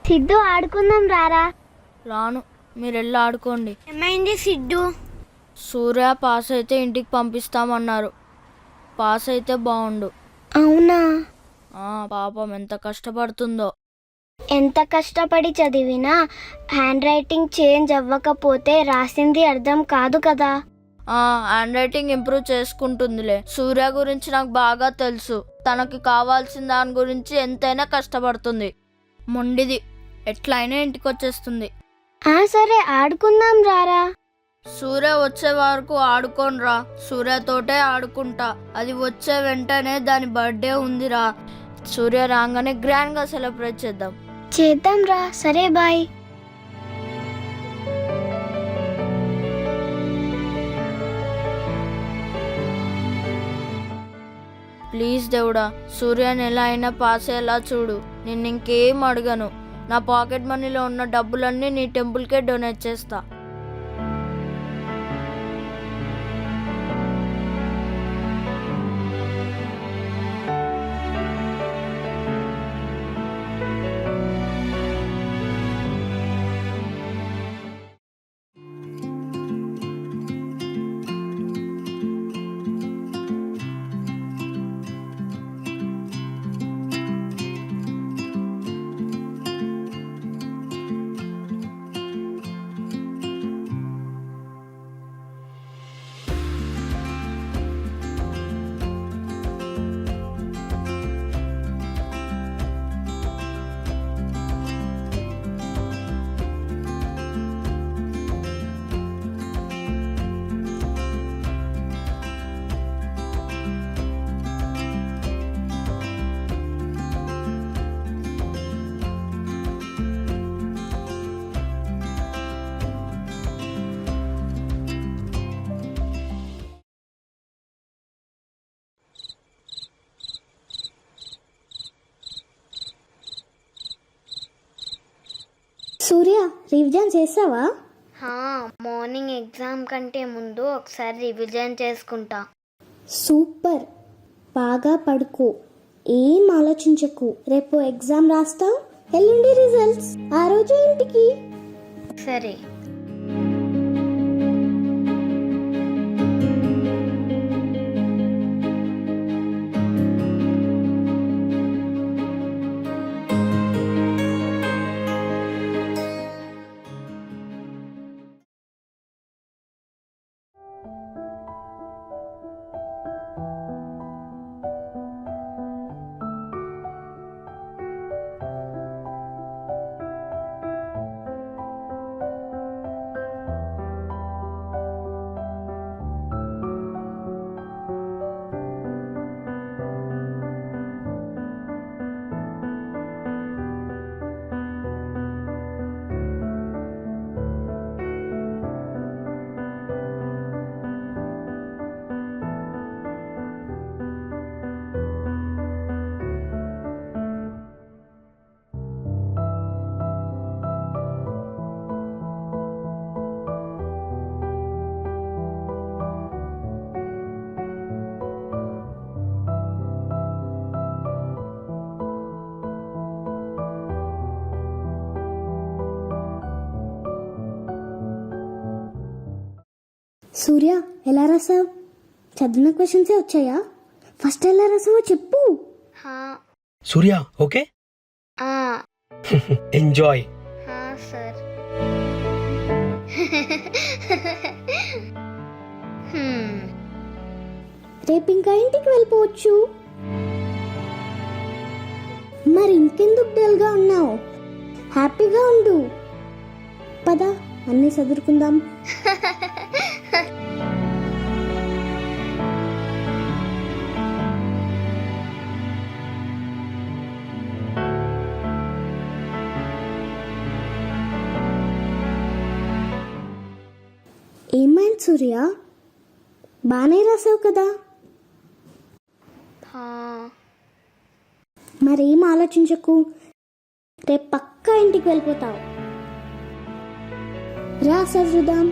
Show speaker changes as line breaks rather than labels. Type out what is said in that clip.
సిద్ధు ఆడుకుందాం రారా.
రాను, మీరు వెళ్ళి ఆడుకోండి.
ఏమైంది సిద్ధు?
సూర్య పాస్ అయితే ఇంటికి పంపిస్తామన్నారు. పాస్ అయితే బాగుండు.
అవునా?
పాపం ఎంత కష్టపడుతుందో.
ఎంత కష్టపడి చదివినా హ్యాండ్ రైటింగ్ చేంజ్ అవ్వకపోతే రాసింది అర్థం కాదు కదా.
హ్యాండ్ రైటింగ్ ఇంప్రూవ్ చేసుకుంటుందిలే. సూర్య గురించి నాకు బాగా తెలుసు. తనకి కావాల్సిన దాని గురించి ఎంతైనా కష్టపడుతుంది. మొండిది, ఎట్లయినా ఇంటికి వచ్చేస్తుంది.
సరే ఆడుకుందాం రారా.
సూర్య వచ్చే వరకు ఆడుకోనరా. సూర్యతోటే ఆడుకుంటా. అది వచ్చే వెంటనే దాని బర్త్డే ఉందిరా. సూర్య రాగానే గ్రాండ్ గా సెలబ్రేట్
చేద్దాం రా. సరే బాయ్.
ప్లీజ్ దేవుడా, సూర్యని ఎలా అయినా పాస్ అయ్యేలా చూడు. నేను ఇంకేం అడగను. నా పాకెట్ మనీలో ఉన్న డబ్బులన్నీ నీ టెంపుల్కే డొనేట్ చేస్తా.
సూర్య, రివిజన్ చేసావా? మార్నింగ్ ఎగ్జామ్ కంటే ముందు ఒకసారి రివిజన్ చేసుకుంటా. సూపర్. బాగా పడుకో, ఏం ఆలోచించకు. రేపు ఎగ్జామ్ రాస్తావు, ఎల్లుండి రిజల్ట్స్, ఆ రోజు ఇంటికి. సరే. సూర్య, ఎలా రాసావు? చదివిన క్వశ్చన్సే వచ్చాయా? ఫస్ట్ ఎలా రాసావో చెప్పు.
సూర్య, ఓకే? ఎంజాయ్.
సార్. రేపు ఇంకా ఇంటికి వెళ్ళిపోవచ్చు. మరి ఇంకెందుకు డల్గా ఉన్నావు? హ్యాపీగా ఉండు. పద, అన్నీ చదువుకుందాం. ఏమైంది సూర్య? బాగానే రాసావు కదా. మరేం ఆలోచించకు. రేపు పక్కా ఇంటికి వెళ్ళిపోతావు. రా చదువుదాం.